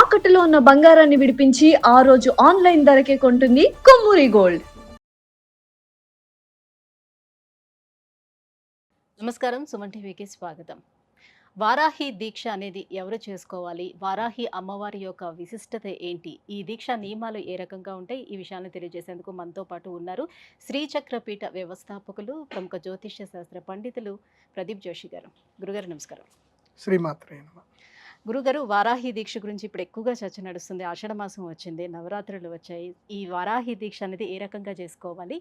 తాకట్టులో ఉన్న బంగారాన్ని విడిపించి ఆ రోజు ఆన్లైన్ ధరకే కొంటుంది కొమ్మూరి గోల్డ్. నమస్కారం. సుమన్ టీవీకి స్వాగతం. వారాహి దీక్ష అనేది ఎవరు చేసుకోవాలి? వారాహి అమ్మవారి యొక్క విశిష్టత ఏంటి? ఈ దీక్ష నియమాలు ఏ రకంగా ఉంటాయి? ఈ విషయాన్ని తెలియజేసేందుకు మనతో పాటు ఉన్నారు శ్రీచక్రపీఠ వ్యవస్థాపకులు, ప్రముఖ జ్యోతిష్య శాస్త్ర పండితులు ప్రదీప్ జోషి గారు. గురుగారు నమస్కారం. శ్రీమాత్రే నమః. గురుగారు, వారాహి దీక్ష గురించి ఇప్పుడు ఎక్కువగా చర్చ నడుస్తుంది. ఆషాఢ మాసం వచ్చింది, నవరాత్రులు వచ్చాయి. ఈ వారాహి దీక్ష అనేది ఏ రకంగా చేసుకోవాలి,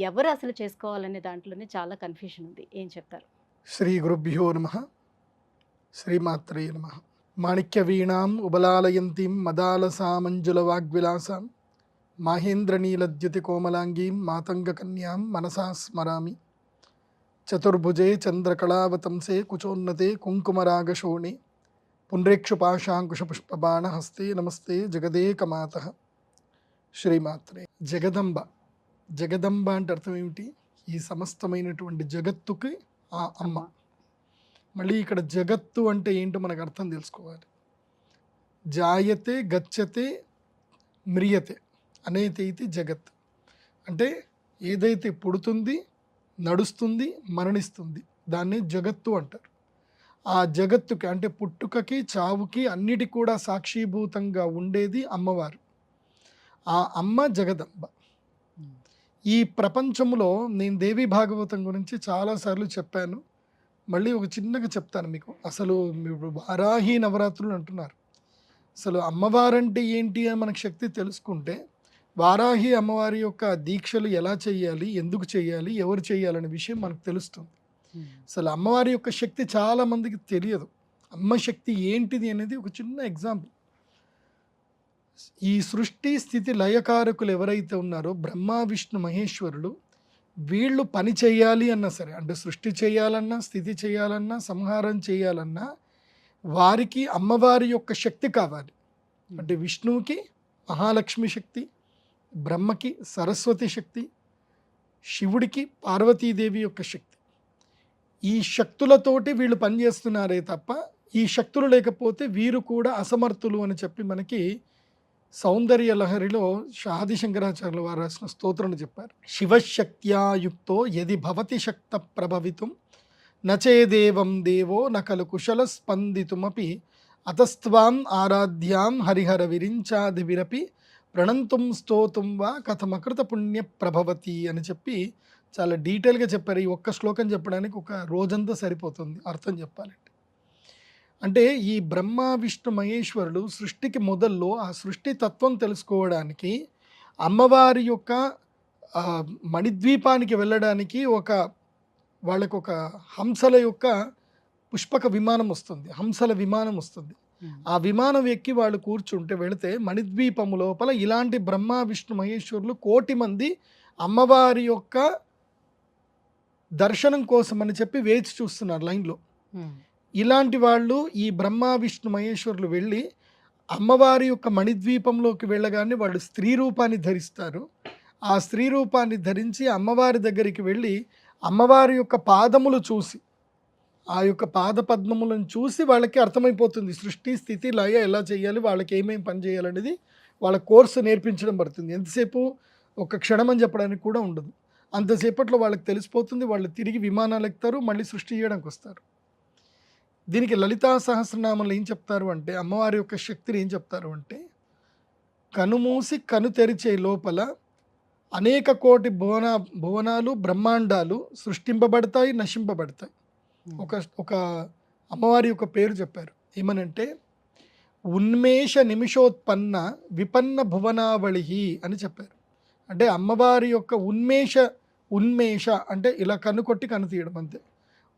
ఎవరు అసలు చేసుకోవాలనే దాంట్లోనే చాలా కన్ఫ్యూషన్ ఉంది. ఏం చెప్తారు? శ్రీ గురుభ్యో నమః. శ్రీమాత్రే నమః. మాణిక్య వీణాం ఉబలాలయంతీం మదాలసామంజుల వాగ్విలాసాం మాహేంద్రనీలద్యుతి కోమలాంగీం మాతంగ కన్యాం మనసా స్మరామి. చతుర్భుజే చంద్రకళావతంసే కుచోన్నతే కుంకుమరాగశోణి పుండ్రేక్షుపాశాంకుశపుష్పబాణ హస్తే నమస్తే జగదేకమాతః. శ్రీమాత్రే. జగదంబ అంటే అర్థం ఏమిటి? ఈ సమస్తమైనటువంటి జగత్తుకి ఆ అమ్మ. మళ్ళీ ఇక్కడ జగత్తు అంటే ఏంటో మనకు అర్థం తెలుసుకోవాలి. జాయతే గచ్చతే మ్రియతే అనేది ఇది జగత్. అంటే ఏదైతే పుడుతుంది, నడుస్తుంది, మరణిస్తుంది దాన్ని జగత్తు అంటారు. ఆ జగత్తుకి అంటే పుట్టుకకి, చావుకి అన్నిటి కూడా సాక్షిభూతంగా ఉండేది అమ్మవారు. ఆ అమ్మ జగదంబ. ఈ ప్రపంచంలో నేను దేవి భాగవతం గురించి చాలాసార్లు చెప్పాను. మళ్ళీ ఒక చిన్నగా చెప్తాను మీకు. అసలు మీరు వారాహి నవరాత్రులు అంటున్నారు. అసలు అమ్మవారంటే ఏంటి అని మనకు శక్తి తెలుసుకుంటే వారాహి అమ్మవారి యొక్క దీక్షలు ఎలా చేయాలి, ఎందుకు చేయాలి, ఎవరు చేయాలనే విషయం మనకు తెలుస్తుంది. అసలు అమ్మవారి యొక్క శక్తి చాలామందికి తెలియదు. అమ్మ శక్తి ఏంటిది అనేది ఒక చిన్న ఎగ్జాంపుల్. ఈ సృష్టి స్థితి లయకారకులు ఎవరైతే ఉన్నారో బ్రహ్మ విష్ణు మహేశ్వరులు, వీళ్ళు పని చేయాలి అన్నా సరే, అంటే సృష్టి చేయాలన్నా, స్థితి చేయాలన్నా, సంహారం చేయాలన్నా వారికి అమ్మవారి యొక్క శక్తి కావాలి. అంటే విష్ణువుకి మహాలక్ష్మి శక్తి, బ్రహ్మకి సరస్వతి శక్తి, శివుడికి పార్వతీదేవి యొక్క శక్తి. ఈ శక్తులతోటి వీళ్ళు పనిచేస్తున్నారే తప్ప ఈ శక్తులు లేకపోతే వీరు కూడా అసమర్థులు అని చెప్పి మనకి సౌందర్య లహరిలో ఆది శంకరాచార్యుల వారు రాసిన స్తోత్రం చెప్పారు. శివశక్త్యాయుక్తో యది భవతి శక్త ప్రభవితుం నచేదేవం దేవో నకలు కుశల స్పందితుమపి అతస్త్వాం ఆరాధ్యాం హరిహర విరించాదివిరపి ప్రణంతుం స్తోతుం వా కథమకృత పుణ్య ప్రభవతి అని చెప్పి చాలా డీటెయిల్గా చెప్పారు. ఈ ఒక్క శ్లోకం చెప్పడానికి ఒక రోజంతా సరిపోతుంది అర్థం చెప్పాలంటే. అంటే ఈ బ్రహ్మ విష్ణు మహేశ్వరుడు సృష్టికి మొదల్లో ఆ సృష్టి తత్వం తెలుసుకోవడానికి అమ్మవారి యొక్క మణిద్వీపానికి వెళ్ళడానికి వాళ్ళకు ఒక హంసల యొక్క పుష్పక విమానం వస్తుంది, హంసల విమానం వస్తుంది. ఆ విమానం ఎక్కి వాళ్ళు కూర్చుంటే వెళితే మణిద్వీపము లోపల ఇలాంటి బ్రహ్మ విష్ణు మహేశ్వరులు 1,000,000 మంది అమ్మవారి యొక్క దర్శనం కోసం అని చెప్పి వేచి చూస్తున్నారు లైన్లో. ఇలాంటి వాళ్ళు ఈ బ్రహ్మ విష్ణు మహేశ్వరులు వెళ్ళి అమ్మవారి యొక్క మణిద్వీపంలోకి వెళ్ళగానే వాళ్ళు స్త్రీ రూపాన్ని ధరిస్తారు. ఆ స్త్రీ రూపాన్ని ధరించి అమ్మవారి దగ్గరికి వెళ్ళి అమ్మవారి యొక్క పాదములు చూసి, ఆ యొక్క పాద పద్మములను చూసి వాళ్ళకి అర్థమైపోతుంది సృష్టి స్థితి లయ ఎలా చేయాలి, వాళ్ళకి ఏమేమి పని చేయాలనేది వాళ్ళ కోర్సు నేర్పించడం పడుతుంది. ఎంతసేపు ఒక క్షణం అని చెప్పడానికి కూడా ఉండదు. అంతసేపట్లో వాళ్ళకి తెలిసిపోతుంది. వాళ్ళు తిరిగి విమానాలు ఎక్కుతారు, మళ్ళీ సృష్టి చేయడానికి వస్తారు. దీనికి లలితా సహస్రనామంలో ఏం చెప్తారు అంటే, అమ్మవారి యొక్క శక్తిని ఏం చెప్తారు అంటే, కనుమూసి కను తెరిచే లోపల అనేక కోటి భువనాలు బ్రహ్మాండాలు సృష్టింపబడతాయి, నశింపబడతాయి. ఒక అమ్మవారి యొక్క పేరు చెప్పారు. ఏమనంటే ఉన్మేష నిమిషోత్పన్న విపన్న భువనావళి అని చెప్పారు. అంటే అమ్మవారి యొక్క ఉన్మేష అంటే ఇలా కన్ను కొట్టి కన్ను తీయడం అంతే.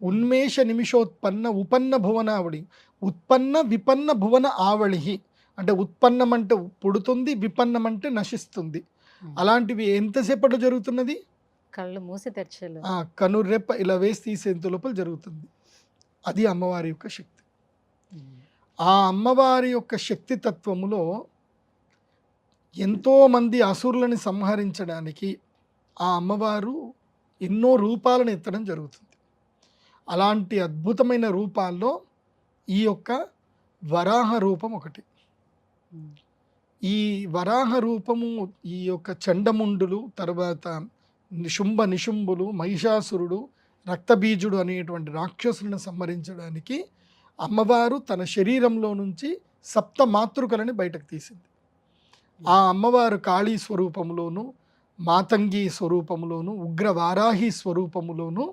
ఉన్మేష నిమిషోత్పన్న ఉపన్న భువనావళి, ఉత్పన్న విపన్న భువన ఆవళి. అంటే ఉత్పన్నం అంటే పుడుతుంది, విపన్నం అంటే నశిస్తుంది. అలాంటివి ఎంతసేపట్లో జరుగుతున్నది? కళ్ళు మూసి తెరచలు, కనురెప్ప ఇలా వేసి తీసేంత లోపల జరుగుతుంది. అది అమ్మవారి యొక్క శక్తి. ఆ అమ్మవారి యొక్క శక్తి తత్వములో ఎంతోమంది అసురులని సంహరించడానికి ఆ అమ్మవారు ఎన్నో రూపాలను ఎత్తడం జరుగుతుంది. అలాంటి అద్భుతమైన రూపాల్లో ఈ యొక్క వరాహ రూపం ఒకటి. ఈ వరాహ రూపము ఈ యొక్క చండముండులు, తర్వాత నిశుంభ నిశుంభులు, మహిషాసురుడు, రక్తబీజుడు అనేటువంటి రాక్షసులను సంహరించడానికి అమ్మవారు తన శరీరంలో నుంచి సప్త మాతృకలని బయటకు తీసింది. ఆ అమ్మవారు కాళీ స్వరూపములోను, మాతంగి స్వరూపములోను, ఉగ్రవారాహి స్వరూపములోను,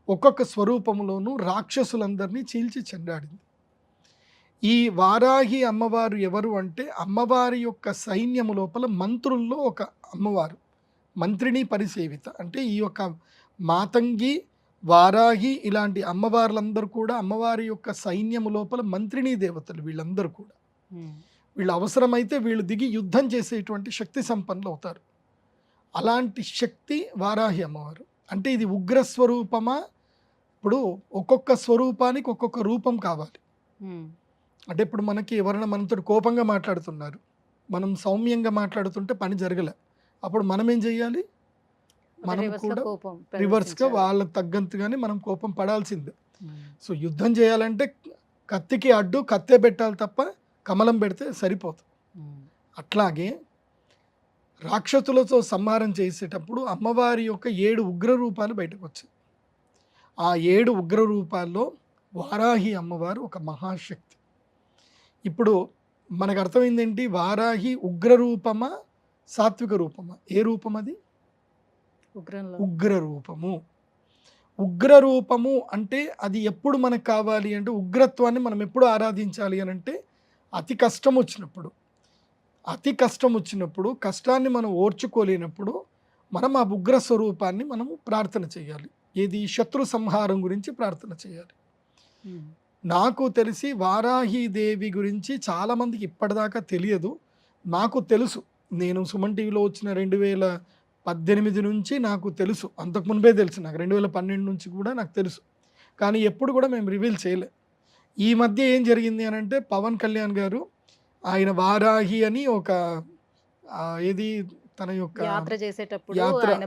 ఒక్కొక్క స్వరూపములోను రాక్షసులందరినీ చీల్చి చెండాడింది. ఈ వారాహి అమ్మవారు ఎవరు అంటే అమ్మవారి యొక్క సైన్యము లోపల మంత్రుల్లో ఒక అమ్మవారు, మంత్రిని పరిసేవిత. అంటే ఈ యొక్క మాతంగి, వారాహి ఇలాంటి అమ్మవార్లందరూ కూడా అమ్మవారి యొక్క సైన్యము లోపల మంత్రిని దేవతలు. వీళ్ళందరూ కూడా వీళ్ళు అవసరమైతే వీళ్ళు దిగి యుద్ధం చేసేటువంటి శక్తి సంపన్నులు అవుతారు. అలాంటి శక్తి వారాహి అమ్మవారు. అంటే ఇది ఉగ్రస్వరూపమా? ఇప్పుడు ఒక్కొక్క స్వరూపానికి ఒక్కొక్క రూపం కావాలి. అంటే ఇప్పుడు మనకి ఎవరైనా మనతో కోపంగా మాట్లాడుతున్నారు, మనం సౌమ్యంగా మాట్లాడుతుంటే పని జరగలే, అప్పుడు మనం ఏం చెయ్యాలి? మనం కూడా రివర్స్గా వాళ్ళకి తగ్గంతగానే మనం కోపం పడాల్సిందే. సో యుద్ధం చేయాలంటే కత్తికి అడ్డు కత్తే పెట్టాలి తప్ప కమలం పెడితే సరిపోదు. అట్లాగే రాక్షసులతో సంహారం చేసేటప్పుడు అమ్మవారి యొక్క 7 ఉగ్ర రూపాలు బయటకు వచ్చాయి. ఆ 7 ఉగ్ర రూపాల్లో వారాహి అమ్మవారు ఒక మహాశక్తి. ఇప్పుడు మనకు అర్థమైంది ఏంటి? వారాహి ఉగ్ర రూపమా సాత్విక రూపమా? ఏ రూపం అది? ఉగ్ర రూపము. ఉగ్ర రూపము అంటే అది ఎప్పుడు మనకు కావాలి అంటే, ఉగ్రత్వాన్ని మనం ఎప్పుడు ఆరాధించాలి అని అంటే అతి కష్టం వచ్చినప్పుడు. అతి కష్టం వచ్చినప్పుడు, కష్టాన్ని మనం ఓర్చుకోలేనప్పుడు మనం ఆ ఉగ్ర స్వరూపాన్ని మనము ప్రార్థన చేయాలి. ఏది? శత్రు సంహారం గురించి ప్రార్థన చేయాలి. నాకు తెలిసి వారాహి దేవి గురించి చాలామందికి ఇప్పటిదాకా తెలియదు. నాకు తెలుసు, నేను సుమన్ టీవీలో వచ్చిన 2018 నుంచి నాకు తెలుసు. అంతకు ముன்பే తెలుసు నాకు, 2012 నుంచి కూడా నాకు తెలుసు. కానీ ఎప్పుడు కూడా మేము రివీల్ చేయలే. ఈ మధ్య ఏం జరిగింది అని అంటే, పవన్ కళ్యాణ్ గారు ఆయన వారాహి అని ఒక ఏది తన యొక్క యాత్ర చేసేటప్పుడు యాత్ర ఆయన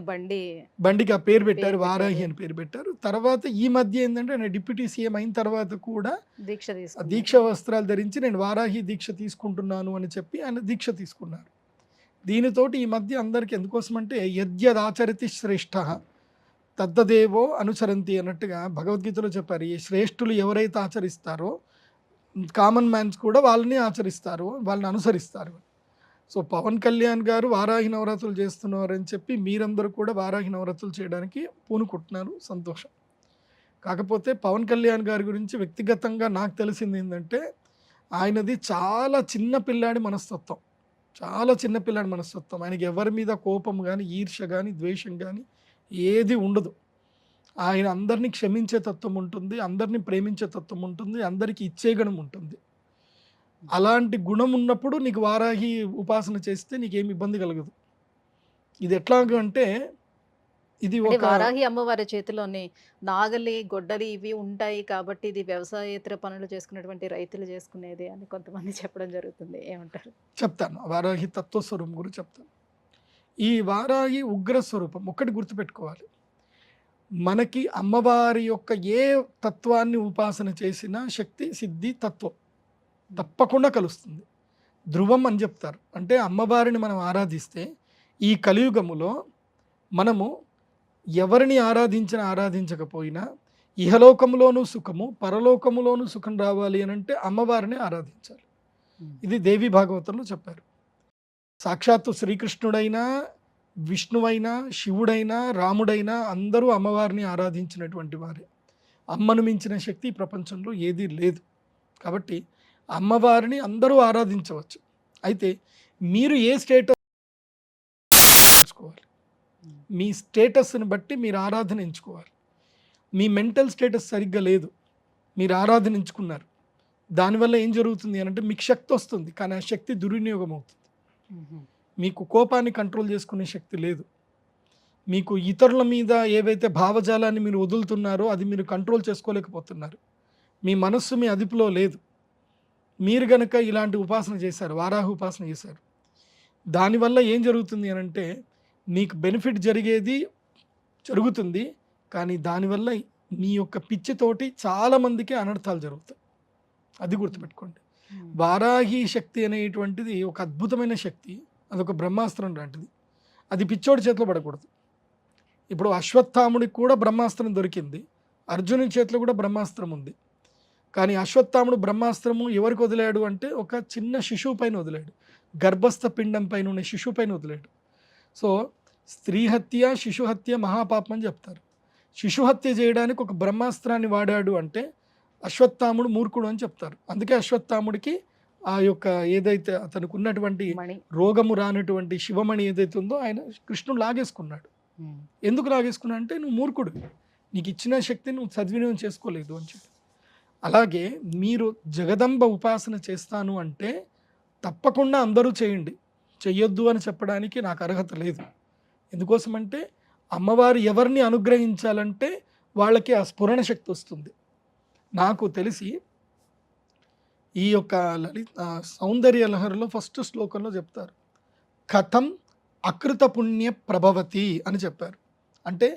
బండికి ఆ పేరు పెట్టారు, పేరు వారాహి పెట్టారు. అని పేరు పెట్టారు. తర్వాత ఈ మధ్య ఏంటంటే ఆయన డిప్యూటీ సీఎం అయిన తర్వాత కూడా దీక్ష ఆ తీసుకున్నారు. దీక్ష వస్త్రాలు ధరించి నేను వారాహి దీక్ష తీసుకుంటున్నాను అని చెప్పి ఆయన దీక్ష తీసుకున్నారు. దీనితోటి ఈ మధ్య అందరికీ ఎందుకోసమంటే యద్యదాచరతి శ్రేష్ఠ తద్దదేవో అనుసరంతి అన్నట్టుగా భగవద్గీతలో చెప్పారు. ఈ శ్రేష్ఠులు ఎవరైతే ఆచరిస్తారో కామన్ మ్యాన్స్ కూడా వాళ్ళని ఆచరిస్తారు, వాళ్ళని అనుసరిస్తారు. సో పవన్ కళ్యాణ్ గారు వారాహి నవరాత్రులు చేస్తున్నారు అని చెప్పి మీరందరూ కూడా వారాహి నవరాత్రులు చేయడానికి పూనుకుంటున్నారు, సంతోషం. కాకపోతే పవన్ కళ్యాణ్ గారి గురించి వ్యక్తిగతంగా నాకు తెలిసింది ఏంటంటే, ఆయనది చాలా చిన్న పిల్లాడి మనస్తత్వం, చాలా చిన్న పిల్లాడి మనస్తత్వం. ఆయనకి ఎవరి మీద కోపం కానీ, ఈర్ష్య కానీ, ద్వేషం కానీ ఏది ఉండదు. ఆయన అందరినీ క్షమించే తత్వం ఉంటుంది, అందరినీ ప్రేమించే తత్వం ఉంటుంది, అందరికీ ఇచ్చే గుణం ఉంటుంది. అలాంటి గుణం ఉన్నప్పుడు నీకు వారాహి ఉపాసన చేస్తే నీకేమి ఇబ్బంది కలగదు. ఇది ఎట్లాగంటే ఇది అంటే ఒక వారాహి అమ్మవారి చేతిలోని నాగలి, గొడ్డలి ఇవి ఉంటాయి కాబట్టి ఇది వ్యవసాయేతర పనులు చేసుకునేటువంటి రైతులు చేసుకునేది అని కొంతమంది చెప్పడం జరుగుతుంది. ఏమంటారు? చెప్తాను, వారాహి తత్వస్వరూపం గురించి చెప్తాను. ఈ వారాహి ఉగ్ర స్వరూపం ఒక్కటి గుర్తుపెట్టుకోవాలి. మనకి అమ్మవారి యొక్క ఏ తత్వాన్ని ఉపాసన చేసినా శక్తి, సిద్ధి, తత్వం తప్పకుండా కలుస్తుంది. ధ్రువం అని చెప్తారు. అంటే అమ్మవారిని మనం ఆరాధిస్తే ఈ కలియుగములో మనము ఎవరిని ఆరాధించకపోయినా ఇహలోకములోనూ సుఖము, పరలోకములోనూ సుఖం రావాలి అని అంటే అమ్మవారిని ఆరాధించాలి. ఇది దేవి భాగవతంలో చెప్పారు. సాక్షాత్తు శ్రీకృష్ణుడైనా, విష్ణువైనా, శివుడైనా, రాముడైనా అందరూ అమ్మవారిని ఆరాధించినటువంటి వారే. అమ్మను మించిన శక్తి ఈ ప్రపంచంలో ఏదీ లేదు. కాబట్టి అమ్మవారిని అందరూ ఆరాధించవచ్చు. అయితే మీరు ఏ స్టేటస్ ఎంచుకోవాలి, మీ స్టేటస్ని బట్టి మీరు ఆరాధన ఎంచుకోవాలి. మీ మెంటల్ స్టేటస్ సరిగ్గా లేదు, మీరు ఆరాధన ఎంచుకున్నారు, దానివల్ల ఏం జరుగుతుంది అని అంటే మీకు శక్తి వస్తుంది, కానీ ఆ శక్తి దుర్వినియోగం అవుతుంది. మీకు కోపాన్ని కంట్రోల్ చేసుకునే శక్తి లేదు. మీకు ఇతరుల మీద ఏవైతే భావజాలాన్ని మీరు వదులుతున్నారో అది మీరు కంట్రోల్ చేసుకోలేకపోతున్నారు. మీ మనస్సు మీ అదుపులో లేదు. మీరు గనక ఇలాంటి ఉపాసన చేశారు, వారాహి ఉపాసన చేశారు, దానివల్ల ఏం జరుగుతుంది అని అంటే మీకు బెనిఫిట్ జరుగుతుంది, కానీ దానివల్ల మీ యొక్క పిచ్చితోటి చాలామందికి అనర్థాలు జరుగుతాయి. అది గుర్తుపెట్టుకోండి. వారాహి శక్తి అనేటువంటిది ఒక అద్భుతమైన శక్తి, అదొక బ్రహ్మాస్త్రం లాంటిది. అది పిచ్చోడి చేతిలో పడకూడదు. ఇప్పుడు అశ్వత్థాముడికి కూడా బ్రహ్మాస్త్రం దొరికింది, అర్జునుని చేతిలో కూడా బ్రహ్మాస్త్రం ఉంది. కానీ అశ్వత్థాముడు బ్రహ్మాస్త్రము ఎవరికి వదిలాడు అంటే ఒక చిన్న శిశువు పైన వదిలాడు, గర్భస్థ పిండం పైన ఉన్న శిశువు పైన వదిలాడు. సో స్త్రీ హత్య శిశు హత్య మహాపాపం అని చెప్తారు. శిశు హత్య చేయడానికి ఒక బ్రహ్మాస్త్రాన్ని వాడాడు అంటే అశ్వత్థాముడు మూర్ఖుడు అని చెప్తారు. అందుకే అశ్వత్థాముడికి ఆ యొక్క ఏదైతే అతనికి ఉన్నటువంటి రోగము రానటువంటి శివమణి ఏదైతే ఉందో ఆయన కృష్ణుడు లాగేసుకున్నాడు. ఎందుకు లాగేసుకున్నా అంటే నువ్వు మూర్ఖుడు, నీకు ఇచ్చిన శక్తి నువ్వు సద్వినియోగం చేసుకోలేదు అని చెప్పి. అలాగే మీరు జగదంబ ఉపాసన చేస్తాను అంటే తప్పకుండా అందరూ చేయండి, చెయ్యొద్దు అని చెప్పడానికి నాకు అర్హత లేదు. ఎందుకోసమంటే అమ్మవారు ఎవరిని అనుగ్రహించాలంటే వాళ్ళకి ఆ స్ఫురణ శక్తి వస్తుంది. నాకు తెలిసి ఈ యొక్క సౌందర్య లహరిలో ఫస్ట్ శ్లోకంలో చెప్తారు, కథం అకృత పుణ్య ప్రభవతి అని చెప్పారు. అంటే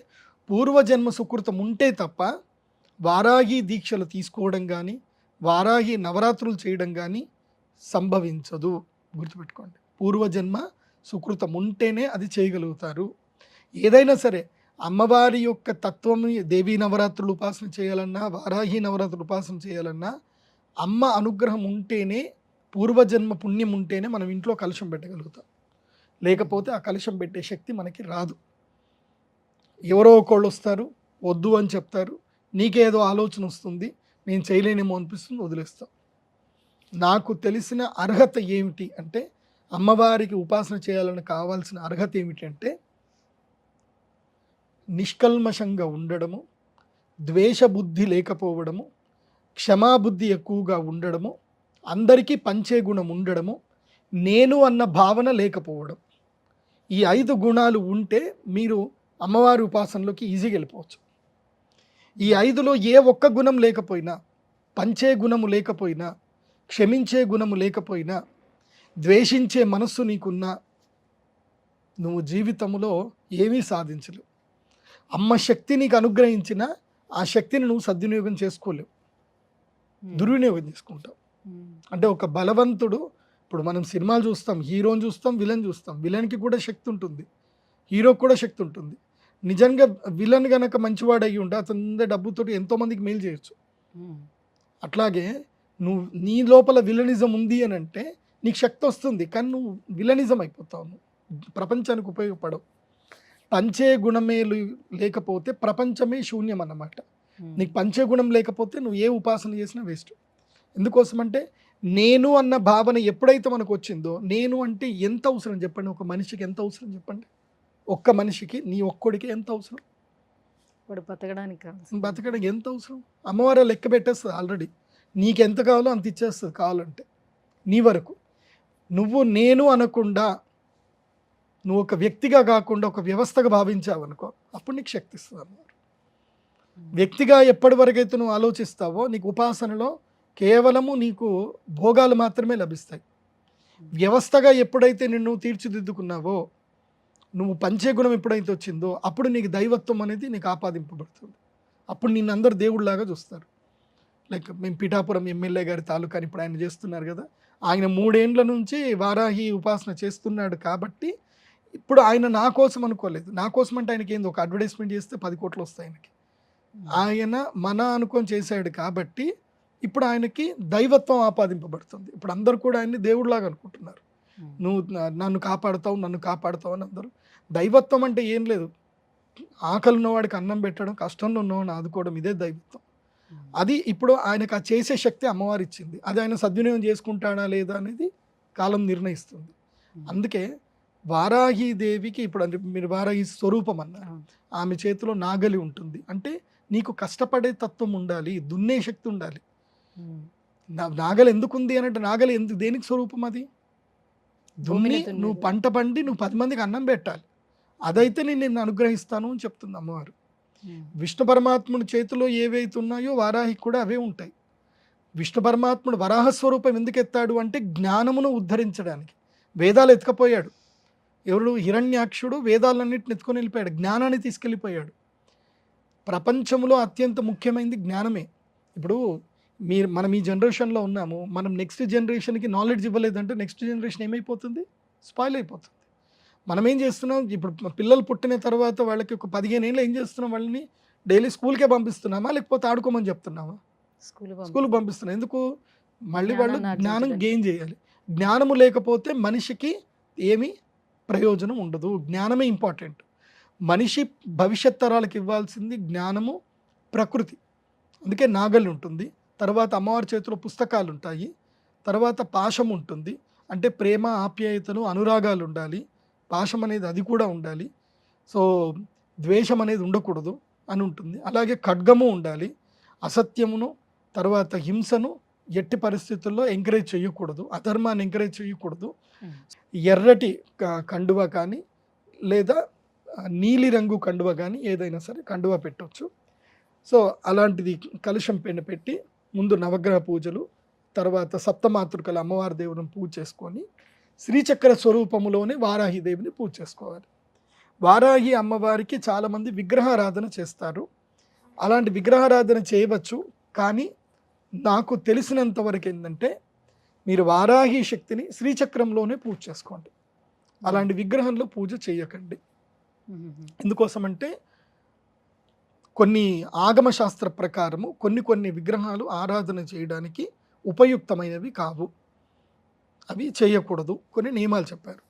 పూర్వజన్మ సుకృతం ఉంటే తప్ప వారాహి దీక్షలు తీసుకోవడం కానీ వారాహి నవరాత్రులు చేయడం కానీ సంభవించదు. గుర్తుపెట్టుకోండి, పూర్వజన్మ సుకృతం ఉంటేనే అది చేయగలుగుతారు. ఏదైనా సరే అమ్మవారి యొక్క తత్వం, దేవీ నవరాత్రులు ఉపాసన చేయాలన్నా వారాహి నవరాత్రులు ఉపాసన చేయాలన్నా అమ్మ అనుగ్రహం ఉంటేనే, పూర్వజన్మ పుణ్యం ఉంటేనే మనం ఇంట్లో కలశం పెట్టగలుగుతాం. లేకపోతే ఆ కలశం పెట్టే శక్తి మనకి రాదు. ఎవరో ఒకళ్ళు వస్తారు, వద్దు అని చెప్తారు, నీకేదో ఆలోచన వస్తుంది, నేను చేయలేనేమో అనిపిస్తుంది, వదిలేస్తాం. నాకు తెలిసిన అర్హత ఏమిటి అంటే, అమ్మవారికి ఉపాసన చేయాలని కావాల్సిన అర్హత ఏమిటి అంటే నిష్కల్మషంగా ఉండడము, ద్వేషబుద్ధి లేకపోవడము, క్షమాబుద్ధి ఎక్కువగా ఉండడము, అందరికీ పంచే గుణం ఉండడము, నేను అన్న భావన లేకపోవడం. ఈ 5 గుణాలు ఉంటే మీరు అమ్మవారి ఉపాసనలోకి ఈజీగా వెళ్ళిపోవచ్చు. ఈ 5లో ఏ ఒక్క గుణం లేకపోయినా, పంచే గుణము లేకపోయినా, క్షమించే గుణము లేకపోయినా, ద్వేషించే మనస్సు నీకున్నా నువ్వు జీవితంలో ఏమీ సాధించలేవు. అమ్మ శక్తి నీకు అనుగ్రహించిన ఆ శక్తిని నువ్వు సద్వినియోగం చేసుకోలేవు, దుర్వినియోగం చేసుకుంటావు. అంటే ఒక బలవంతుడు, ఇప్పుడు మనం సినిమాలు చూస్తాం, హీరోని చూస్తాం, విలన్ చూస్తాం. విలన్కి కూడా శక్తి ఉంటుంది, హీరోకి కూడా శక్తి ఉంటుంది. నిజంగా విలన్ గనక మంచివాడు అయ్యి ఉంటే అతని డబ్బుతో ఎంతోమందికి మేలు చేయొచ్చు. అట్లాగే నువ్వు నీ లోపల విలనిజం ఉంది అని అంటే నీకు శక్తి వస్తుంది, కానీ నువ్వు విలనిజం అయిపోతావు, నువ్వు ప్రపంచానికి ఉపయోగపడవు. పంచే గుణమే లేకపోతే ప్రపంచమే శూన్యం అన్నమాట. నీకు పంచే గుణం లేకపోతే నువ్వు ఏ ఉపాసన చేసినా వేస్ట్. ఎందుకోసమంటే నేను అన్న భావన ఎప్పుడైతే మనకు వచ్చిందో, నేను అంటే ఎంత అవసరం చెప్పండి, ఒక మనిషికి ఎంత అవసరం చెప్పండి, ఒక్క మనిషికి నీ ఒక్కడికి ఎంత అవసరం, బతకడానికి ఎంత అవసరం. అమ్మవారు లెక్క పెట్టేస్తుంది ఆల్రెడీ, నీకు ఎంత కావాలో అంత ఇచ్చేస్తుంది కావాలంటే నీ వరకు. నువ్వు నేను అనకుండా, నువ్వు ఒక వ్యక్తిగా కాకుండా ఒక వ్యవస్థగా భావించావు అనుకో, అప్పుడు నీకు శక్తి ఇస్తుంది అమ్మవారు. వ్యక్తిగా ఎప్పటి వరకైతే నువ్వు ఆలోచిస్తావో నీకు ఉపాసనలో కేవలము నీకు భోగాలు మాత్రమే లభిస్తాయి. వ్యవస్థగా ఎప్పుడైతే నిన్ను తీర్చిదిద్దుకున్నావో, నువ్వు పంచేగుణం ఎప్పుడైతే వచ్చిందో అప్పుడు నీకు దైవత్వం అనేది నీకు ఆపాదింపబడుతుంది. అప్పుడు నిన్ను అందరు దేవుడిలాగా చూస్తారు. లైక్ మేము పిఠాపురం ఎమ్మెల్యే గారి తాలూకాని ఇప్పుడు ఆయన చేస్తున్నారు కదా, ఆయన 3 ఏండ్ల నుంచి వారాహి ఉపాసన చేస్తున్నాడు కాబట్టి ఇప్పుడు ఆయన నా కోసం అనుకోలేదు. నా కోసం అంటే ఆయనకి ఏంది, ఒక అడ్వర్టైజ్మెంట్ చేస్తే 10 కోట్లు వస్తాయి ఆయనకి. ఆయన మన అనుకొని చేశాడు కాబట్టి ఇప్పుడు ఆయనకి దైవత్వం ఆపాదింపబడుతుంది. ఇప్పుడు అందరు కూడా ఆయన్ని దేవుడిలాగా అనుకుంటున్నారు. నువ్వు నన్ను కాపాడుతావు అని అందరూ. దైవత్వం అంటే ఏం లేదు, ఆకలి ఉన్నవాడికి అన్నం పెట్టడం, కష్టంలో ఉన్నవాడిని ఆదుకోవడం, ఇదే దైవత్వం. అది ఇప్పుడు ఆయనకు ఆ చేసే శక్తి అమ్మవారు ఇచ్చింది. అది ఆయన సద్వినియోగం చేసుకుంటాడా లేదా అనేది కాలం నిర్ణయిస్తుంది. అందుకే వారాహి దేవికి ఇప్పుడు అంటే మీరు వారాహి స్వరూపం అన్నారు, ఆమె చేతిలో నాగలి ఉంటుంది. అంటే నీకు కష్టపడే తత్వం ఉండాలి, దున్నే శక్తి ఉండాలి. నాగలి ఎందుకు ఉంది అని అంటే, నాగలి ఎందుకు, దేనికి స్వరూపం అది? దున్ని నువ్వు పంట పండి నువ్వు 10 మందికి అన్నం పెట్టాలి. అదైతే నేను నిన్ను అనుగ్రహిస్తాను అని చెప్తుంది అమ్మవారు. విష్ణు పరమాత్ముడి చేతిలో ఏవైతే ఉన్నాయో వారాహికి కూడా అవే ఉంటాయి. విష్ణు పరమాత్ముడు వరాహ స్వరూపం ఎందుకు ఎత్తాడు అంటే జ్ఞానమును ఉద్ధరించడానికి. వేదాలు ఎత్తుకపోయాడు ఎవరు, హిరణ్యాక్షుడు వేదాలన్నింటిని ఎత్తుకొని వెళ్ళిపోయాడు, జ్ఞానాన్ని తీసుకెళ్ళిపోయాడు. ప్రపంచంలో అత్యంత ముఖ్యమైనది జ్ఞానమే. ఇప్పుడు మనం ఈ జనరేషన్లో ఉన్నాము, మనం నెక్స్ట్ జనరేషన్కి నాలెడ్జ్ ఇవ్వలేదంటే నెక్స్ట్ జనరేషన్ ఏమైపోతుంది, స్పాయిల్ అయిపోతుంది. మనం ఏం చేస్తున్నాం ఇప్పుడు, పిల్లలు పుట్టిన తర్వాత వాళ్ళకి ఒక 15 ఏళ్ళు ఏం చేస్తున్నాం, వాళ్ళని డైలీ స్కూల్కే పంపిస్తున్నామా లేకపోతే ఆడుకోమని చెప్తున్నామా? స్కూల్కి పంపిస్తున్నాం. ఎందుకు? మళ్ళీ వాళ్ళు జ్ఞానాన్ని జ్ఞానం ఆర్జించడానికి. గెయిన్ చేయాలి. జ్ఞానము లేకపోతే మనిషికి ఏమీ ప్రయోజనం ఉండదు. జ్ఞానమే ఇంపార్టెంట్. మనిషి భవిష్యత్ తరాలకు ఇవ్వాల్సింది జ్ఞానము, ప్రకృతి. అందుకే నాగలి ఉంటుంది, తర్వాత అమ్మవారి చేతిలో పుస్తకాలు ఉంటాయి, తర్వాత పాశం ఉంటుంది, అంటే ప్రేమ, ఆప్యాయతలు, అనురాగాలు ఉండాలి. పాశం అనేది అది కూడా ఉండాలి. సో ద్వేషం అనేది ఉండకూడదు అని ఉంటుంది. అలాగే ఖడ్గము ఉండాలి. అసత్యమును, తర్వాత హింసను ఎట్టి పరిస్థితుల్లో ఎంకరేజ్ చేయకూడదు, అధర్మాన్ని ఎంకరేజ్ చేయకూడదు. ఎర్రటి కండువ కానీ లేదా నీలి రంగు కండువ కానీ ఏదైనా సరే కండువ పెట్టవచ్చు. సో అలాంటిది కలశం పెండ పెట్టి ముందు నవగ్రహ పూజలు, తర్వాత సప్తమాతృకల అమ్మవారి దేవుని పూజ చేసుకొని శ్రీచక్ర స్వరూపములోనే వారాహిదేవిని పూజ చేసుకోవాలి. వారాహి అమ్మవారికి చాలామంది విగ్రహారాధన చేస్తారు. అలాంటి విగ్రహారాధన చేయవచ్చు, కానీ నాకు తెలిసినంత వరకు ఏంటంటే మీరు వారాహి శక్తిని శ్రీచక్రంలోనే పూజ చేసుకోండి. అలాంటి విగ్రహంలో పూజ చేయకండి. ఎందుకోసమంటే కొన్ని ఆగమ శాస్త్ర ప్రకారము కొన్ని విగ్రహాలు ఆరాధన చేయడానికి ఉపయుక్తమైనవి కావు, అవి చేయకూడదు. కొన్ని నియమాలు చెప్పారు.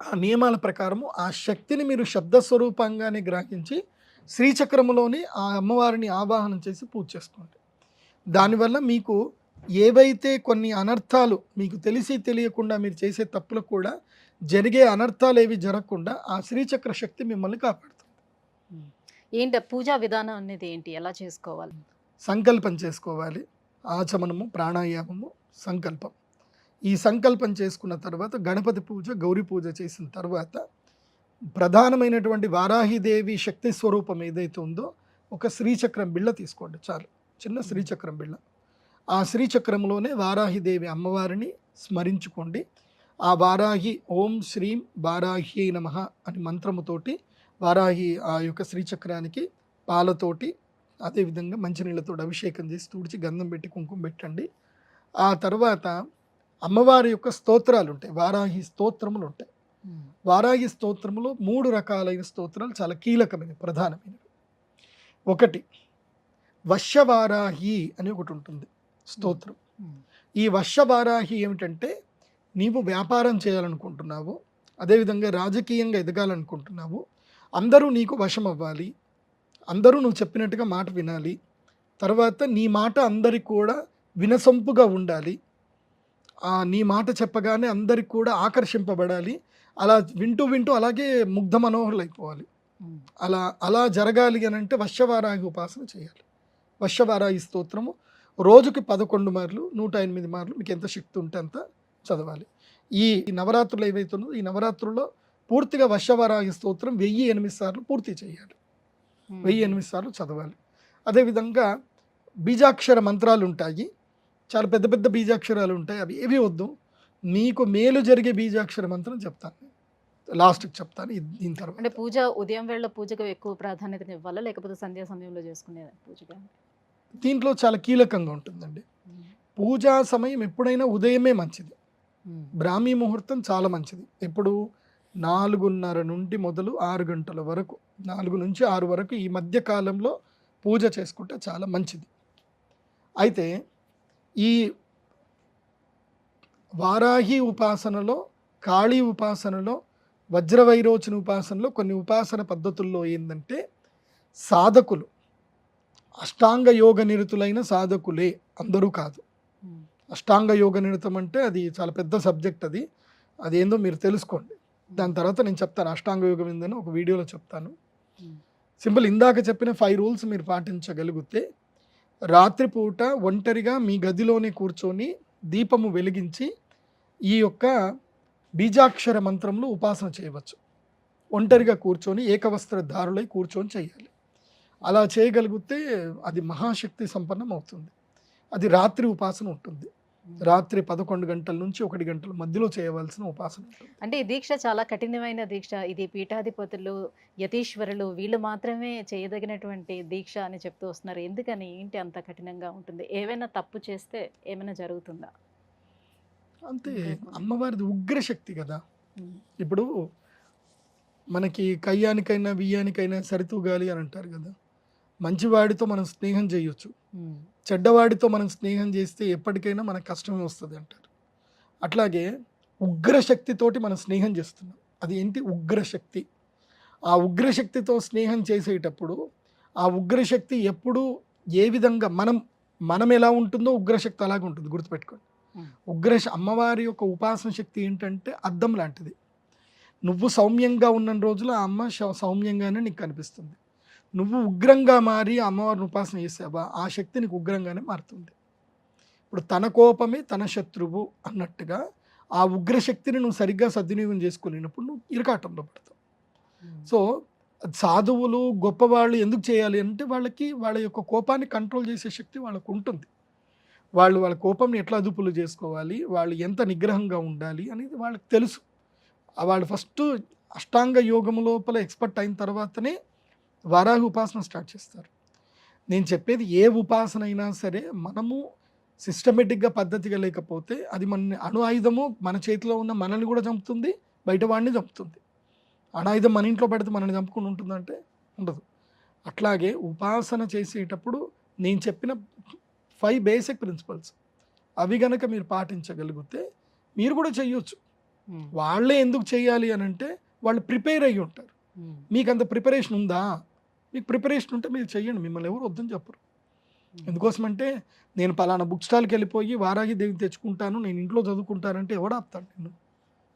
ఆ నియమాల ప్రకారము ఆ శక్తిని మీరు శబ్దస్వరూపంగానే గ్రహించి శ్రీచక్రములోని ఆ అమ్మవారిని ఆవాహనం చేసి పూజ చేసుకోండి. దానివల్ల మీకు ఏవైతే కొన్ని అనర్థాలు, మీకు తెలిసి తెలియకుండా మీరు చేసే తప్పులకు కూడా జరిగే అనర్థాలు ఏవి జరగకుండా ఆ శ్రీచక్ర శక్తి మిమ్మల్ని కాపాడుతుంది. ఏంటి పూజా విధానం అనేది ఏంటి, ఎలా చేసుకోవాలి? సంకల్పం చేసుకోవాలి. ఆచమనము, ప్రాణాయామము, సంకల్పం. ఈ సంకల్పం చేసుకున్న తర్వాత గణపతి పూజ, గౌరీ పూజ చేసిన తర్వాత ప్రధానమైనటువంటి వారాహిదేవి శక్తి స్వరూపం ఏదైతే ఉందో ఒక శ్రీచక్రం బిళ్ళ తీసుకోండి చాలు, చిన్న శ్రీచక్రం బిళ్ళ. ఆ శ్రీచక్రంలోనే వారాహిదేవి అమ్మవారిని స్మరించుకోండి. ఆ వారాహి ఓం శ్రీం వారాహి నమః అని మంత్రముతోటి వారాహి ఆ యొక్క శ్రీచక్రానికి పాలతోటి అదేవిధంగా మంచినీళ్ళతో అభిషేకం చేసి తుడిచి గంధం పెట్టి కుంకుమ పెట్టండి. ఆ తర్వాత అమ్మవారి యొక్క స్తోత్రాలు ఉంటాయి, వారాహి స్తోత్రములు ఉంటాయి. వారాహి స్తోత్రములో 3 రకాలైన స్తోత్రాలు చాలా కీలకమైనవి, ప్రధానమైనవి. ఒకటి వశ్యవారాహి అని ఒకటి ఉంటుంది స్తోత్రం. ఈ వశ్యవారాహి ఏమిటంటే, నీవు వ్యాపారం చేయాలనుకుంటున్నావు, అదేవిధంగా రాజకీయంగా ఎదగాలనుకుంటున్నావు, అందరూ నీకు వశం అవ్వాలి, అందరూ నువ్వు చెప్పినట్టుగా మాట వినాలి, తర్వాత నీ మాట అందరికి కూడా వినసొంపుగా ఉండాలి, నీ మాట చెప్పగానే అందరికి కూడా ఆకర్షింపబడాలి, అలా వింటూ వింటూ అలాగే ముగ్ధ మనోహరులు అయిపోవాలి. అలా జరగాలి అని అంటే వశ్యవారాహి ఉపాసన చేయాలి. వశ్యవారాహి స్తోత్రము రోజుకి 11 మార్లు, 108 మార్లు, మీకు ఎంత శక్తి ఉంటే అంత చదవాలి. ఈ నవరాత్రులు ఏవైతే ఉన్నదో ఈ నవరాత్రుల్లో పూర్తిగా వశ్యవారాహి స్తోత్రం 1008 సార్లు పూర్తి చేయాలి, 1008 సార్లు చదవాలి. అదేవిధంగా బీజాక్షర మంత్రాలు ఉంటాయి, చాలా పెద్ద పెద్ద బీజాక్షరాలు ఉంటాయి, అవి ఏవి వద్దు. నీకు మేలు జరిగే బీజాక్షర మంత్రం చెప్తాను, లాస్ట్కి చెప్తాను దీని తర్వాత. అంటే పూజ ఉదయం వేళ పూజకు ఎక్కువ ప్రాధాన్యత ఇవ్వాలా లేకపోతే సంధ్యా సమయంలో చేసుకునే పూజగా? దీంట్లో చాలా కీలకంగా ఉంటుందండి. పూజా సమయం ఎప్పుడైనా ఉదయమే మంచిది, బ్రాహ్మీ ముహూర్తం చాలా మంచిది. ఎప్పుడు 4:30 నుండి మొదలు 6 గంటల వరకు, 4 నుంచి 6 వరకు ఈ మధ్య కాలంలో పూజ చేసుకుంటే చాలా మంచిది. అయితే ఈ వారాహి ఉపాసనలో, కాళీ ఉపాసనలో, వజ్రవైరోచన ఉపాసనలో కొన్ని ఉపాసన పద్ధతుల్లో ఏంటంటే సాధకులు అష్టాంగ యోగ నిరతులైన సాధకులే, అందరూ కాదు. అష్టాంగ యోగ నిరతం అంటే అది చాలా పెద్ద సబ్జెక్ట్, అది ఏందో మీరు తెలుసుకోండి. దాని తర్వాత నేను చెప్తాను, అష్టాంగ యోగం ఏందని ఒక వీడియోలో చెప్తాను. సింపుల్, ఇందాక చెప్పిన 5 రూల్స్ మీరు పాటించగలిగితే రాత్రిపూట ఒంటరిగా మీ గదిలోనే కూర్చొని దీపము వెలిగించి ఈ యొక్క బీజాక్షర మంత్రంలో ఉపాసన చేయవచ్చు. ఒంటరిగా కూర్చొని ఏకవస్త్రధారులై కూర్చొని చేయాలి. అలా చేయగలిగితే అది మహాశక్తి సంపన్నం అవుతుంది. అది రాత్రి ఉపాసన ఉంటుంది. రాత్రి 11 గంటల నుంచి 1 గంటల మధ్యలో చేయవలసిన ఉపాసన ఉంటుంది. అంటే ఈ దీక్ష చాలా కఠినమైన దీక్ష. ఇది పీఠాధిపతులు, యతీశ్వరులు వీళ్ళు మాత్రమే చేయదగినటువంటి దీక్ష అని చెప్తూ వస్తున్నారు. ఎందుకని? ఏంటి అంత కఠినంగా ఉంటుంది? ఏవైనా తప్పు చేస్తే ఏమైనా జరుగుతుందా? అంతే, ఇంకేం? అమ్మవారిది ఉగ్రశక్తి కదా. హ్మ్. ఇప్పుడు మనకి కయ్యానికైనా బియ్యానికైనా సరితూగాలి అని అంటారు కదా. మంచివాడితో మనం స్నేహం చేయొచ్చు, హ్మ్. చెడ్డవాడితో మనం స్నేహం చేస్తే ఎప్పటికైనా మనకు కష్టమే వస్తుంది అంటారు. అట్లాగే ఉగ్రశక్తితోటి మనం స్నేహం చేస్తున్నాం. అది ఏంటి? ఉగ్రశక్తి. ఆ ఉగ్రశక్తితో స్నేహం చేసేటప్పుడు ఆ ఉగ్రశక్తి ఎప్పుడు ఏ విధంగా మనం ఎలా ఉంటుందో ఉగ్రశక్తి అలాగే ఉంటుంది, గుర్తుపెట్టుకోండి. హ్మ్. అమ్మవారి యొక్క ఉపాసన శక్తి ఏంటంటే అద్దం లాంటిది. నువ్వు సౌమ్యంగా ఉన్న రోజులు ఆ అమ్మ సౌమ్యంగానే నీకు కనిపిస్తుంది. నువ్వు ఉగ్రంగా మారి అమ్మవారిని ఉపాసన చేసావా, ఆ శక్తి నీకు ఉగ్రంగానే మారుతుంది. ఇప్పుడు తన కోపమే తన శత్రువు అన్నట్టుగా ఆ ఉగ్రశక్తిని నువ్వు సరిగ్గా సద్వినియోగం చేసుకోలేనప్పుడు నువ్వు ఇరకాటంలో పడతావు. హ్మ్. సో సాధువులు గొప్పవాళ్ళు ఎందుకు చేయాలి అంటే వాళ్ళ యొక్క కోపాన్ని కంట్రోల్ చేసే శక్తి వాళ్ళకు ఉంటుంది. వాళ్ళ కోపంని ఎట్లా అదుపులు చేసుకోవాలి, వాళ్ళు ఎంత నిగ్రహంగా ఉండాలి అనేది వాళ్ళకి తెలుసు. వాళ్ళు ఫస్ట్ అష్టాంగ యోగం లోపల ఎక్స్పర్ట్ అయిన తర్వాతనే వారాహి ఉపాసన స్టార్ట్ చేస్తారు. నేను చెప్పేది ఏ ఉపాసన అయినా సరే మనము సిస్టమేటిక్గా పద్ధతిగా లేకపోతే అది మన అణు ఆయుధము మన చేతిలో ఉన్న మనల్ని కూడా చంపుతుంది, బయట వాడిని చంపుతుంది. అణాయుధం మన ఇంట్లో పెడితే మనల్ని చంపుకుని ఉంటుందంటే ఉండదు. అట్లాగే ఉపాసన చేసేటప్పుడు నేను చెప్పిన 5 బేసిక్ ప్రిన్సిపల్స్ అవి గనక మీరు పాటించగలిగితే మీరు కూడా చెయ్యొచ్చు. హ్మ్. వాళ్ళే ఎందుకు చేయాలి అని అంటే వాళ్ళు ప్రిపేర్ అయ్యి ఉంటారు. హ్మ్. మీకు అంత ప్రిపరేషన్ ఉందా? మీకు ప్రిపరేషన్ ఉంటే మీరు చెయ్యండి, మిమ్మల్ని ఎవరు వద్దని చెప్పరు. హ్మ్. ఎందుకోసమంటే నేను పలానా బుక్ స్టాల్కి వెళ్ళిపోయి వారాహి దేవిని తెచ్చుకుంటాను, నేను ఇంట్లో చదువుకుంటానంటే ఎవడు ఆపుతాడు నిన్ను?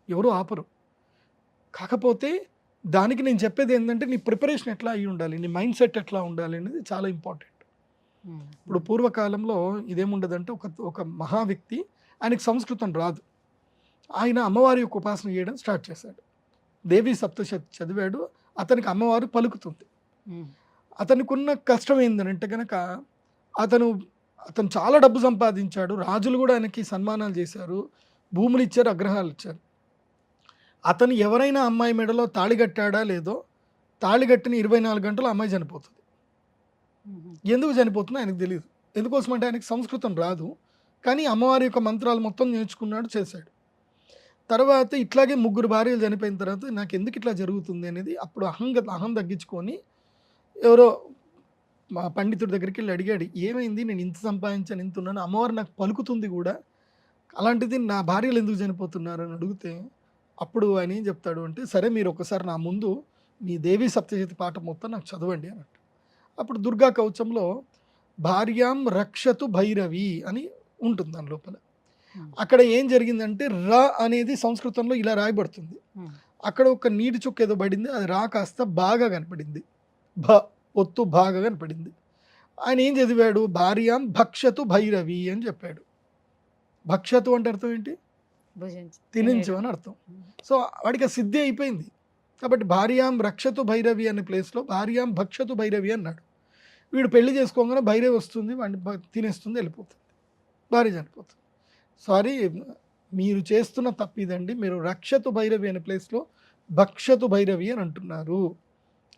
ఎవరు ఆపరు. కాకపోతే దానికి నేను చెప్పేది ఏంటంటే నీ ప్రిపరేషన్ ఎట్లా అయ్యి ఉండాలి, నీ మైండ్ సెట్ ఎట్లా ఉండాలి అనేది చాలా ఇంపార్టెంట్. హ్మ్. ఇప్పుడు పూర్వకాలంలో ఇదేముండదంటే ఒక మహా వ్యక్తి, ఆయనకి సంస్కృతం రాదు. ఆయన అమ్మవారి యొక్క ఉపాసన చేయడం స్టార్ట్ చేశాడు. దేవి సప్తశతి చదివాడు, అతనికి అమ్మవారు పలుకుతుంది. హ్మ్. అతనికి ఉన్న కష్టం ఏంటంటే కనుక అతను అతను చాలా డబ్బు సంపాదించాడు, రాజులు కూడా ఆయనకి సన్మానాలు చేశారు, భూములు ఇచ్చారు, అగ్రహాలు ఇచ్చారు. అతను ఎవరైనా అమ్మాయి మెడలో తాళి కట్టాడా లేదో, తాళి కట్టిన 24 గంటలు అమ్మాయి చనిపోతుంది. హుహు. ఎందుకు చనిపోతుందో ఆయనకు తెలియదు. ఎందుకోసం అంటే ఆయనకి సంస్కృతం రాదు, కానీ అమ్మవారి యొక్క మంత్రాలు మొత్తం నేర్చుకున్నాడు, చేశాడు. తర్వాత ఇట్లాగే 3 భార్యలు చనిపోయిన తర్వాత నాకు ఎందుకు ఇట్లా జరుగుతుంది అనేది అప్పుడు అహం తగ్గించుకొని ఎవరో మా పండితుడి దగ్గరికి వెళ్ళి అడిగాడు, ఏమైంది, నేను ఇంత సంపాదించాను, ఇంత ఉన్నాను, అమ్మవారు నాకు పలుకుతుంది కూడా, అలాంటిది నా భార్యలు ఎందుకు చనిపోతున్నారు అని అడిగితే అప్పుడు ఆయన ఏం చెప్తాడు అంటే, సరే మీరు ఒకసారి నా ముందు మీ దేవి సప్తశతి పాఠం మొత్తం నాకు చదవండి అన్నట్టు. అప్పుడు దుర్గా కవచంలో భార్యాం రక్షతు భైరవి అని ఉంటుంది దాని లోపల. హ్మ్. అక్కడ ఏం జరిగిందంటే ర అనేది సంస్కృతంలో ఇలా రాయబడుతుంది, హ్మ్. అక్కడ ఒక నీటి చుక్క ఏదో పడింది, అది రా కాస్త బాగా కనపడింది, భ ఒత్తు బాగా కనపడింది. ఆయన ఏం చదివాడు, భార్యాం భక్షతు భైరవి అని చెప్పాడు. భక్షతు అంటే అర్థం ఏంటి? భుజించి తినించు తినేయడం. అని అర్థం. హ్మ్. సో వాడికి ఆ సిద్ధి అయిపోయింది. కాబట్టి భార్యాం రక్షతు భైరవి అనే ప్లేస్లో భార్యాం భక్షతు భైరవి అన్నాడు. వీడు పెళ్లి చేసుకోగానే భైరవి వస్తుంది, వాడిని తినేస్తుంది, వెళ్ళిపోతుంది, భార్య చనిపోతుంది. సారీ, మీరు చేస్తున్న తప్పు ఇదండి, మీరు రక్షతు భైరవి అనే ప్లేస్లో భక్షతు భైరవి అని అంటున్నారు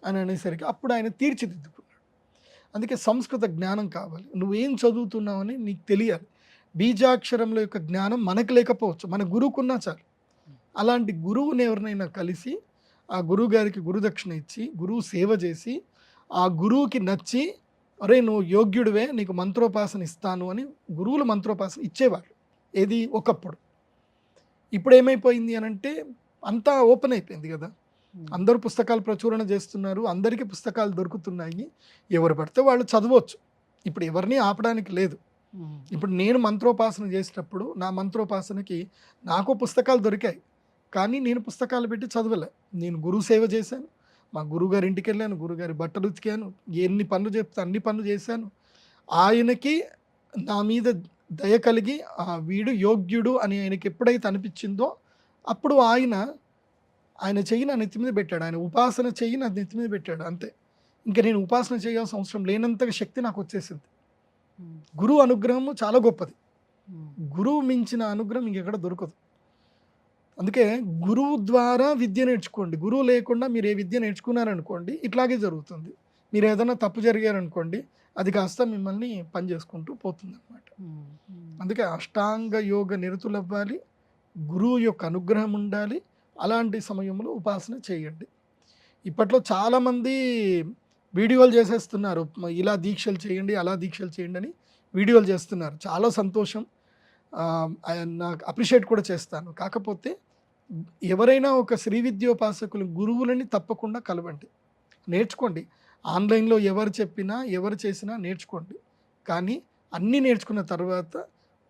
అని అనేసరికి అప్పుడు ఆయన తీర్చిదిద్దుకున్నాడు. అందుకే సంస్కృత జ్ఞానం కావాలి. నువ్వేం చదువుతున్నావని నీకు తెలియాలి. బీజాక్షరంలో యొక్క జ్ఞానం మనకు లేకపోవచ్చు, మన గురువుకున్నా చాలు. అలాంటి గురువుని ఎవరినైనా కలిసి ఆ గురువు గారికి గురుదక్షిణ ఇచ్చి గురువు సేవ చేసి ఆ గురువుకి నచ్చి, అరే నువ్వు యోగ్యుడివే, నీకు మంత్రోపాసన ఇస్తాను అని గురువులు మంత్రోపాసన ఇచ్చేవాళ్ళు. ఏది ఒకప్పుడు. ఇప్పుడు ఏమైపోయింది అని అంటే అంతా ఓపెన్ అయిపోయింది కదా. హ్మ్. అందరూ పుస్తకాలు ప్రచురణ చేస్తున్నారు, అందరికీ పుస్తకాలు దొరుకుతున్నాయి, ఎవరు పడితే వాళ్ళు చదవచ్చు. ఇప్పుడు ఎవరిని ఆపడానికి లేదు. హ్మ్. ఇప్పుడు నేను మంత్రోపాసన చేసేటప్పుడు నా మంత్రోపాసనకి నాకు పుస్తకాలు దొరికాయి, కానీ నేను పుస్తకాలు పెట్టి చదవలే. నేను గురువు సేవ చేశాను, మా గురువుగారి ఇంటికి వెళ్ళాను, గురుగారి బట్టలు ఉతికాను, ఎన్ని పనులు చెప్తే అన్ని పనులు చేశాను. ఆయనకి నా మీద దయ కలిగి వీడు యోగ్యుడు అని ఆయనకి ఎప్పుడైతే అనిపించిందో అప్పుడు ఆయన చెయ్యి నా నెత్తి మీద పెట్టాడు, ఆయన ఉపాసన చెయ్యి నా నెత్తి మీద పెట్టాడు, అంతే. ఇంకా నేను ఉపాసన చేయాల్సిన అవసరం లేనంతగా శక్తి నాకు వచ్చేసింది. హ్మ్. గురువు అనుగ్రహము చాలా గొప్పది. గురువు మించిన అనుగ్రహం ఇంకెక్కడ దొరకదు. అందుకే గురువు ద్వారా విద్య నేర్చుకోండి. గురువు లేకుండా మీరు ఏ విద్య నేర్చుకున్నారనుకోండి ఇట్లాగే జరుగుతుంది. మీరు ఏదైనా తప్పు జరిగారనుకోండి అది కాస్త మిమ్మల్ని పని చేసుకుంటూ పోతుందన్నమాట. అందుకే అష్టాంగ యోగ నిరతులు అవ్వాలి, గురువు యొక్క అనుగ్రహం ఉండాలి. అలాంటి సమయంలో ఉపాసన చేయండి. ఇప్పట్లో చాలామంది వీడియోలు చేసేస్తున్నారు, ఇలా దీక్షలు చేయండి అలా దీక్షలు చేయండి అని వీడియోలు చేస్తున్నారు. చాలా సంతోషం, నాకు అప్రిషియేట్ కూడా చేస్తాను. కాకపోతే ఎవరైనా ఒక శ్రీ విద్యోపాసకులు గురువులని తప్పకుండా కలవండి, నేర్చుకోండి. ఆన్లైన్లో ఎవరు చెప్పినా ఎవరు చేసినా నేర్చుకోండి. కానీ అన్నీ నేర్చుకున్న తర్వాత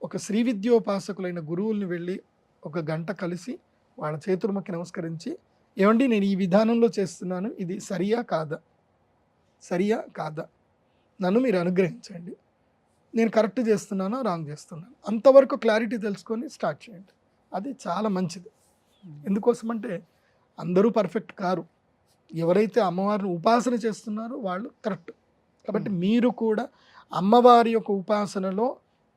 ఒక శ్రీ విద్యోపాసకులైన గురువుల్ని వెళ్ళి ఒక గంట కలిసి వాళ్ళ చేతుల మొక్కి నమస్కరించి, ఏమండి నేను ఈ విధానంలో చేస్తున్నాను, ఇది సరియా కాదా, సరియా కాదా, నన్ను మీరు అనుగ్రహించండి, నేను కరెక్ట్ చేస్తున్నానో రాంగ్ చేస్తున్నాను, అంతవరకు క్లారిటీ తెలుసుకొని స్టార్ట్ చేయండి. అది చాలా మంచిది. ఎందుకోసమంటే అందరూ పర్ఫెక్ట్ కారు. ఎవరైతే అమ్మవారిని ఉపాసన చేస్తున్నారో వాళ్ళు కరెక్ట్. కాబట్టి మీరు కూడా అమ్మవారి యొక్క ఉపాసనలో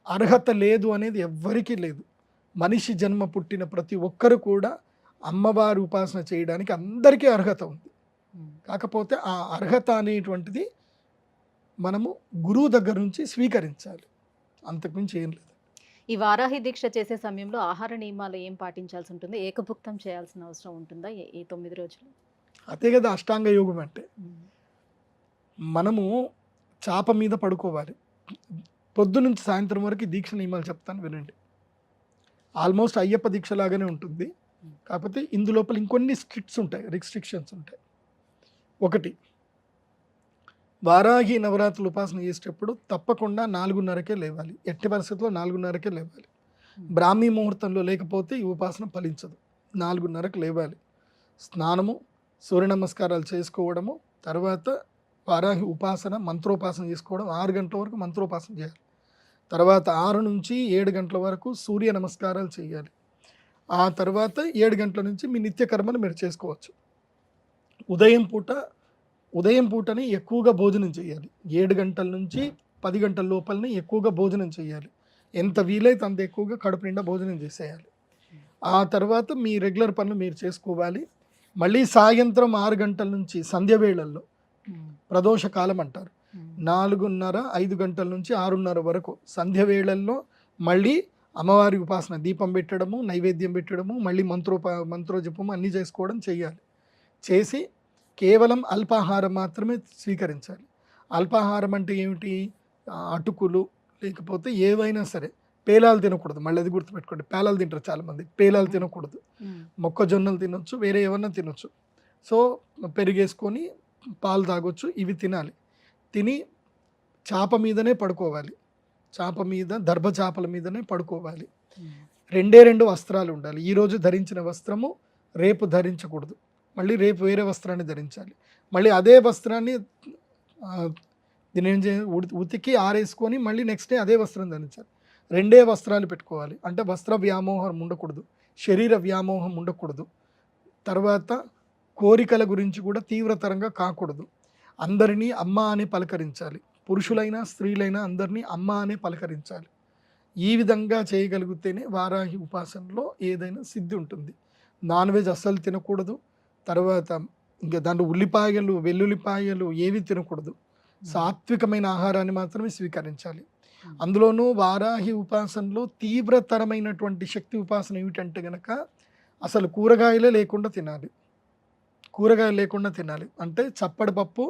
అర్హత లేదు అనేది ఎవ్వరికీ లేదు. మనిషి జన్మ పుట్టిన ప్రతి ఒక్కరు కూడా అమ్మవారి ఉపాసన చేయడానికి అందరికీ అర్హత ఉంది. కాకపోతే ఆ అర్హత అనేటువంటిది మనము గురువు దగ్గర నుంచి స్వీకరించాలి, అంతకుమించి ఏం లేదు. ఈ వారాహి దీక్ష చేసే సమయంలో ఆహార నియమాలు ఏం పాటించాల్సి ఉంటుంది? ఏకభుక్తం చేయాల్సిన అవసరం ఉంటుందా ఈ 9 రోజులు? అదే కదా అష్టాంగ యోగం అంటే. మనము చాప మీద పడుకోవాలి. పొద్దు నుంచి సాయంత్రం వరకు దీక్ష నియమాలు చెప్తాను వినండి. ఆల్మోస్ట్ అయ్యప్ప దీక్ష లాగానే ఉంటుంది. కాకపోతే ఇందులోపల ఇంకొన్ని రిస్ట్రిక్షన్స్ ఉంటాయి. ఒకటి, వారాహి నవరాత్రులు ఉపాసన చేసేటప్పుడు తప్పకుండా 4:30కే లేవాలి. ఎట్టి పరిస్థితుల్లో 4:30కే లేవాలి. బ్రాహ్మీ ముహూర్తంలో లేకపోతే ఈ ఉపాసన ఫలించదు. 4:30కు లేవాలి. స్నానము, సూర్య నమస్కారాలు చేసుకోవడము, తర్వాత వారాహి ఉపాసన మంత్రోపాసన చేసుకోవడం. 6 గంటల వరకు మంత్రోపాసన చేయాలి. తర్వాత 6 నుంచి 7 గంటల వరకు సూర్య నమస్కారాలు చేయాలి. ఆ తర్వాత 7 గంటల నుంచి మీ నిత్యకర్మను మీరు చేసుకోవచ్చు. ఉదయం పూటని ఎక్కువగా భోజనం చేయాలి. 7 గంటల నుంచి 10 గంటల లోపలనే ఎక్కువగా భోజనం చేయాలి. ఎంత వీలైతే అంత ఎక్కువగా కడుపు నిండా భోజనం చేసేయాలి. ఆ తర్వాత మీ రెగ్యులర్ పనులు మీరు చేసుకోవాలి. మళ్ళీ సాయంత్రం 6 గంటల నుంచి సంధ్య వేళల్లో ప్రదోష కాలం అంటారు. 4:30, 5 గంటల నుంచి 6:30 వరకు సంధ్య వేళల్లో మళ్ళీ అమ్మవారి ఉపాసన, దీపం పెట్టడము, నైవేద్యం పెట్టడము, మళ్ళీ మంత్రోజపము అన్నీ చేసుకోవడం చేయాలి. చేసి కేవలం అల్పాహారం మాత్రమే స్వీకరించాలి. అల్పాహారం అంటే ఏమిటి? అటుకులు లేకపోతే ఏవైనా సరే. పేలాలు తినకూడదు. మళ్ళీ అది గుర్తుపెట్టుకోండి. పేలాలు తింటారు చాలామంది. పేలాలు తినకూడదు. మొక్కజొన్నలు తినొచ్చు, వేరే ఏమన్నా తినొచ్చు. సో పెరిగేసుకొని పాలు తాగొచ్చు. ఇవి తినాలి. తిని చాప మీదనే పడుకోవాలి. చాప మీద, దర్భ చాపల మీదనే పడుకోవాలి. 2 వస్త్రాలు ఉండాలి. ఈరోజు ధరించిన వస్త్రము రేపు ధరించకూడదు. మళ్ళీ రేపు వేరే వస్త్రాన్ని ధరించాలి. మళ్ళీ అదే వస్త్రాన్ని దీని ఉతికి ఆరేసుకొని మళ్ళీ నెక్స్ట్ డే అదే వస్త్రం ధరించాలి. 2 వస్త్రాలు పెట్టుకోవాలి. అంటే వస్త్ర వ్యామోహం ఉండకూడదు, శరీర వ్యామోహం ఉండకూడదు. తర్వాత కోరికల గురించి కూడా తీవ్రతరంగా కాకూడదు. అందరినీ అమ్మ అని పలకరించాలి. పురుషులైనా స్త్రీలైనా అందరినీ అమ్మ అనే పలకరించాలి. ఈ విధంగా చేయగలిగితేనే వారాహి ఉపాసనలో ఏదైనా సిద్ధి ఉంటుంది. నాన్ వెజ్ అస్సలు తినకూడదు. తర్వాత ఇంకా దాంట్లో ఉల్లిపాయలు, వెల్లుల్లిపాయలు ఏవి తినకూడదు. సాత్వికమైన ఆహారాన్ని మాత్రమే స్వీకరించాలి. అందులోనూ వారాహి ఉపాసనలో తీవ్రతరమైనటువంటి శక్తి ఉపాసన ఏమిటంటే గనక అసలు కూరగాయలే లేకుండా తినాలి. కూరగాయలు లేకుండా తినాలి అంటే చప్పడి పప్పు,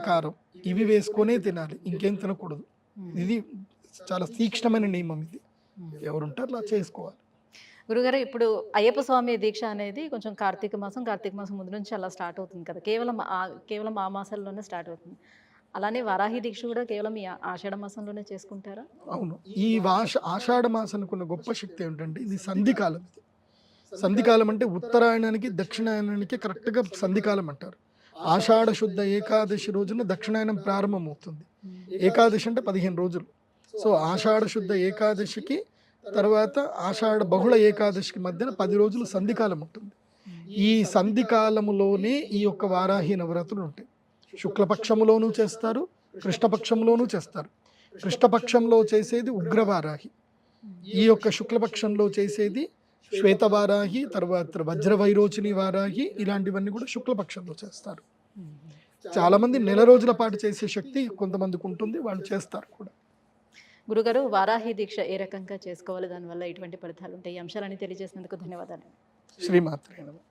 కారం ఇవి వేసుకొనే తినాలి, ఇంకేం తినకూడదు. ఇది చాలా తీక్ష్ణమైన నియమం. ఇది ఎవరుంటారు అలా చేసుకోవాలి. గురుగారు, ఇప్పుడు అయ్యప్ప స్వామి దీక్ష అనేది కొంచెం కార్తీక మాసం ముందు నుంచి అలా స్టార్ట్ అవుతుంది కదా. కేవలం ఆ మాసాల్లోనే స్టార్ట్ అవుతుంది. అలానే వారాహి దీక్ష కూడా కేవలం ఈ ఆషాఢ మాసంలోనే చేసుకుంటారా? అవును. ఈ ఆషాఢ మాసానికి ఉన్న గొప్ప శక్తి ఏమిటంటే ఇది సంధికాలం. సంధికాలం అంటే ఉత్తరాయణానికి దక్షిణాయనానికి కరెక్ట్గా సంధికాలం అంటారు. ఆషాఢ శుద్ధ ఏకాదశి రోజున దక్షిణాయనం ప్రారంభమవుతుంది. ఏకాదశి అంటే 15 రోజులు. సో ఆషాఢ శుద్ధ ఏకాదశికి తర్వాత ఆషాఢ బహుళ ఏకాదశికి మధ్యన 10 రోజులు సంధికాలం ఉంటుంది. ఈ సంధికాలములోనే ఈ యొక్క వారాహి నవరాత్రులు ఉంటాయి. శుక్లపక్షములోనూ చేస్తారు, కృష్ణపక్షంలోనూ చేస్తారు. కృష్ణపక్షంలో చేసేది ఉగ్రవారాహి, ఈ యొక్క శుక్లపక్షంలో చేసేది శ్వేతవారాహి, తర్వాత వజ్రవైరోచిని వారాహి, ఇలాంటివన్నీ కూడా శుక్లపక్షంలో చేస్తారు. చాలామంది నెల రోజుల పాటు చేసే శక్తి కొంతమందికి ఉంటుంది, వాళ్ళు చేస్తారు కూడా. గురుగారు, వారాహి దీక్ష ఏ రకంగా చేసుకోవాలి, దానివల్ల ఎటువంటి ఫలితాలు ఉంటాయి, ఈ అంశాలని తెలియజేసినందుకు ధన్యవాదాలు. శ్రీమాత్రే నమః.